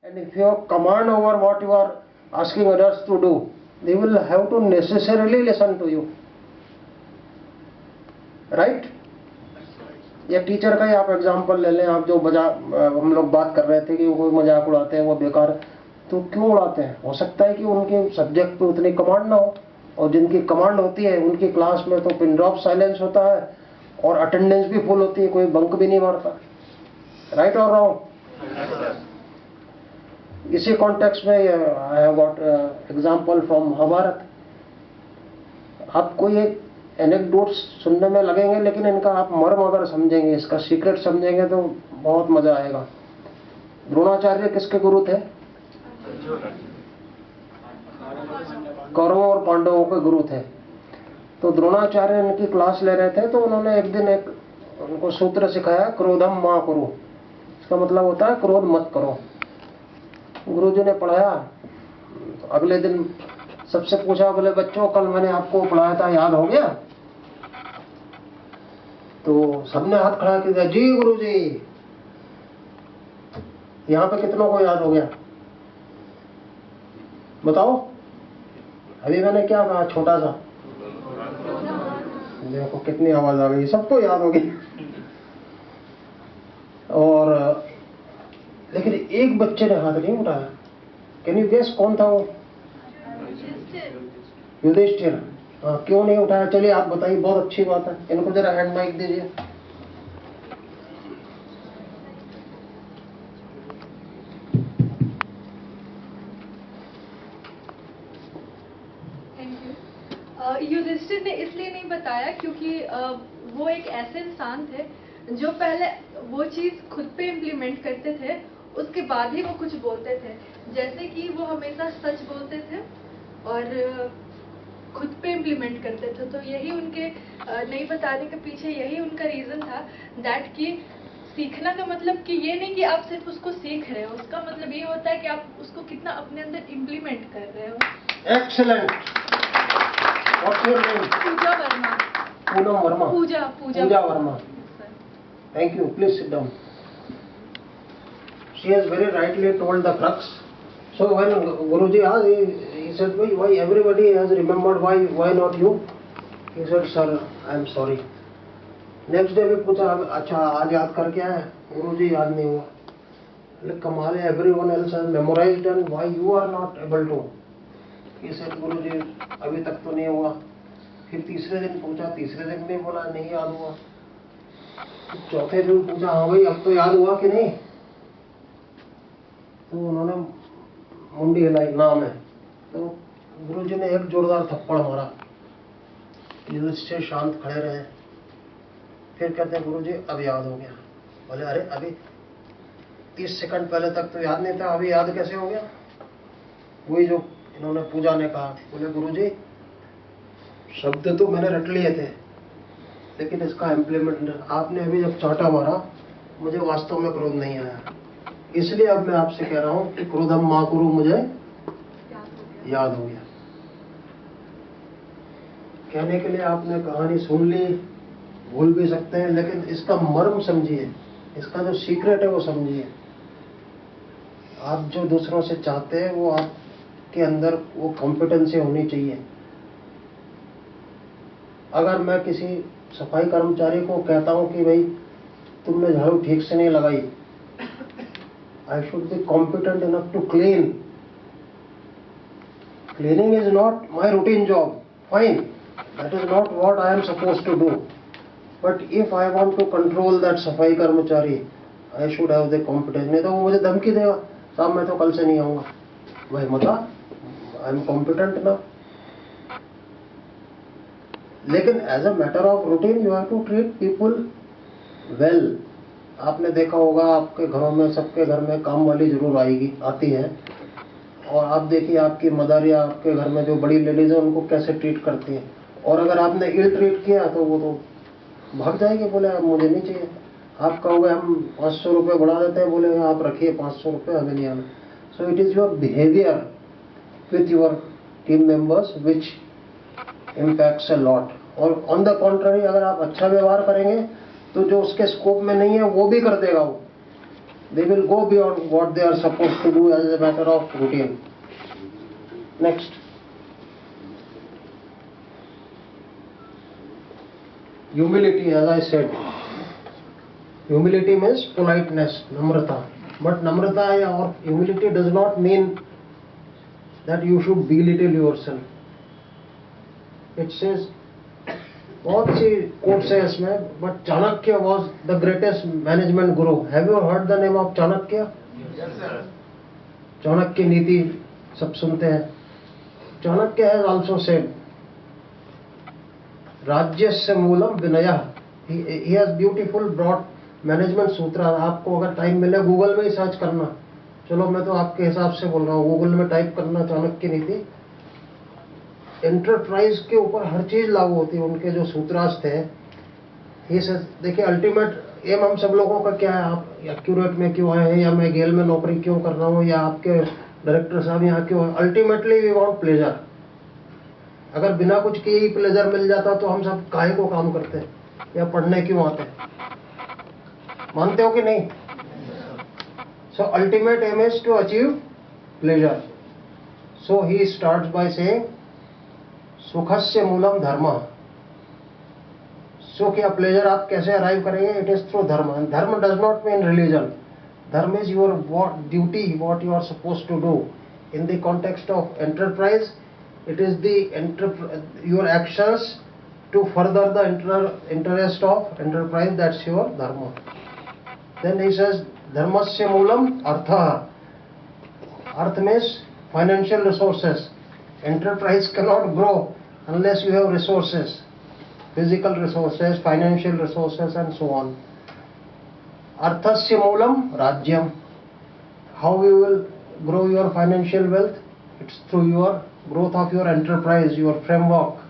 And if you have command over what you are asking others to do, they will have to necessarily listen to you. Right? या teacher का ही आप example ले लें, आप जो हम लोग बात कर रहे थे कि कोई मजाक उड़ाते हैं वो बेकार, तो क्यों उड़ाते हैं? हो सकता है कि उनके सब्जेक्ट पे उतनी कमांड ना हो, और जिनकी कमांड होती है उनकी क्लास में तो पिन ड्रॉप साइलेंस होता है और अटेंडेंस भी फुल होती है, कोई बंक भी नहीं मारता. राइट और रॉन्ग? इसी कॉन्टेक्स्ट में I have got example from Mahabharata. आप कोई एक एनेक्डोट्स सुनने में लगेंगे, लेकिन इनका आप मर्म अगर समझेंगे, इसका सीक्रेट समझेंगे तो बहुत मजा आएगा. द्रोणाचार्य किसके गुरु थे? कौरवों और पांडवों के गुरु थे. तो द्रोणाचार्य इनकी क्लास ले रहे थे, तो उन्होंने एक दिन उनको सूत्र सिखाया, क्रोधम मा करो. इसका मतलब होता है क्रोध मत करो. गुरुजी ने पढ़ाया, अगले दिन सबसे पूछा, बोले बच्चों कल मैंने आपको पढ़ाया था, याद हो गया? तो सबने हाथ खड़ा कर दिया, जी गुरुजी. यहां पे कितनों को याद हो गया? बताओ. अभी मैंने क्या कहा? छोटा सा. देखो कितनी आवाज आ गई, सबको याद हो गई. और लेकिन एक बच्चे ने हाथ नहीं उठाया. कैन यू गेस कौन था वो? युधिष्ठिर. क्यों नहीं उठाया? चलिए आप बताइए. बहुत अच्छी बात है. इनको जरा हैंड माइक दीजिए. युधिष्ठिर ने इसलिए नहीं बताया क्योंकि वो एक ऐसे इंसान थे जो पहले वो चीज खुद पे इम्प्लीमेंट करते थे, उसके बाद ही वो कुछ बोलते थे. जैसे कि वो हमेशा सच बोलते थे और खुद पे इम्प्लीमेंट करते थे. तो यही उनके नहीं बताने के पीछे यही उनका रीजन था, दैट कि सीखना का मतलब कि ये नहीं कि आप सिर्फ उसको सीख रहे हो, उसका मतलब ये होता है कि आप उसको कितना अपने अंदर इम्प्लीमेंट कर रहे हो. Excellent. What's your name? Pooja Verma. Poonam Verma. Pooja Verma. Thank you. Please sit down. She has very rightly told the crux. So when Guruji asked, he said, "Why everybody has remembered? Why not you?" He said, "Sir, I am sorry." Next day भी पूछा, अच्छा आज याद करके आया? गुरुजी याद नहीं हुआ. कमाल है, everyone else has memorized and why you are not able to? He said, गुरुजी अभी तक तो नहीं हुआ. फिर तीसरे दिन पूछा, तीसरे दिन भी बोला नहीं याद हुआ. चौथे दिन पूछा, हाँ भाई अब तो याद हुआ कि नहीं? तो उन्होंने मुंडी हिलाई, नाम है. तो गुरुजी ने एक जोरदार थप्पड़ मारा. युधिष्ठिर शांत खड़े रहे. फिर कहते हैं, गुरुजी अब याद हो गया. बोले अरे अभी 30 सेकंड पहले तक तो याद नहीं था, अभी याद कैसे हो गया? वही जो इन्होंने पूजा ने कहा. बोले गुरुजी शब्द तो मैंने रट लिए थे, लेकिन इसका इम्प्लीमेंट आपने अभी जब चांटा मारा, मुझे वास्तव में क्रोध नहीं आया. इसलिए अब मैं आपसे कह रहा हूं कि क्रोधम मा कुरु मुझे याद हो गया. कहने के लिए आपने कहानी सुन ली, भूल भी सकते हैं, लेकिन इसका मर्म समझिए, इसका जो सीक्रेट है वो समझिए. आप जो दूसरों से चाहते हैं वो आपके अंदर वो कॉम्पिटेंसी होनी चाहिए. अगर मैं किसी सफाई कर्मचारी को कहता हूं कि भाई तुमने झाड़ू ठीक से नहीं लगाई, I should be competent enough to clean. Cleaning is not my routine job, fine, that is not what I am suppose to do. But if I want to control that safai karmachari, I should have the competence. नहीं तो वो मुझे धमकी देगा, साहब मैं तो कल से नहीं आऊंगा. भाई मतलब आई एम कॉम्पिटेंट ना. लेकिन as a matter of routine you have to treat people well. आपने देखा होगा आपके घरों में, सबके घर में काम वाली जरूर आती है. और आप देखिए आपकी मदर या आपके घर में जो बड़ी लेडीज है उनको कैसे ट्रीट करती है. और अगर आपने इल ट्रीट किया तो वो तो भाग जाएगी, बोले अब मुझे नहीं चाहिए. आप कहोगे हम 500 रुपये बढ़ा देते हैं, बोले आप रखिए 500 रुपये, हमें नहीं आना. So it is your behaviour with your team members which impacts a lot. और ऑन द कॉन्ट्ररी अगर आप अच्छा व्यवहार करेंगे तो जो उसके स्कोप में नहीं है वो भी कर देगा वो. they will go beyond what they are supposed to do as a matter of routine. Next. Humility, as I said. Humility means politeness, namrata. But namrata or humility does not mean that you should belittle yourself. It says, बहुत सी quotes है इसमें, but Chanakya was the greatest management guru. Have you heard the name of Chanakya? Chanakya Niti सब सुनते हैं. Chanakya has also said, राज्यस्य मूलम विनयः. He has beautiful broad management sutra. आपको अगर टाइम मिले गूगल में ही सर्च करना. चलो मैं तो आपके हिसाब से बोल रहा हूँ, गूगल में टाइप करना चाणक्य नीति. एंटरप्राइज के ऊपर हर चीज लागू होती है. उनके जो सूत्रास थे, ये देखिए अल्टीमेट एम हम सब लोगों का क्या है, आप एक्यूरेट में क्यों आए हैं, या मैं गेल में नौकरी क्यों कर रहा हूँ, या आपके डायरेक्टर साहब यहाँ क्यों है. Ultimately we want pleasure. अगर बिना कुछ किए ही प्लेजर मिल जाता तो हम सब काहे को काम करते हैं, या पढ़ने क्यों आते हैं. मानते हो कि नहीं? So ultimate aim is to achieve pleasure. So he starts by saying सुखस्य मूलम धर्म. सुख या प्लेजर आप कैसे अराइव करेंगे? It is through dharma. Dharma does not mean religion. Dharma is your duty, what you are suppose to do in the context of enterprise. It is the your actions to further the interest of enterprise. That's your dharma. Then he says धर्मस्य मूलम अर्थः. Artha means financial resources. Enterprise cannot grow unless you have resources, physical resources, financial resources, and so on. Arthasya moolam rajyam. How you will grow your financial wealth? It's through your growth of your enterprise, your framework.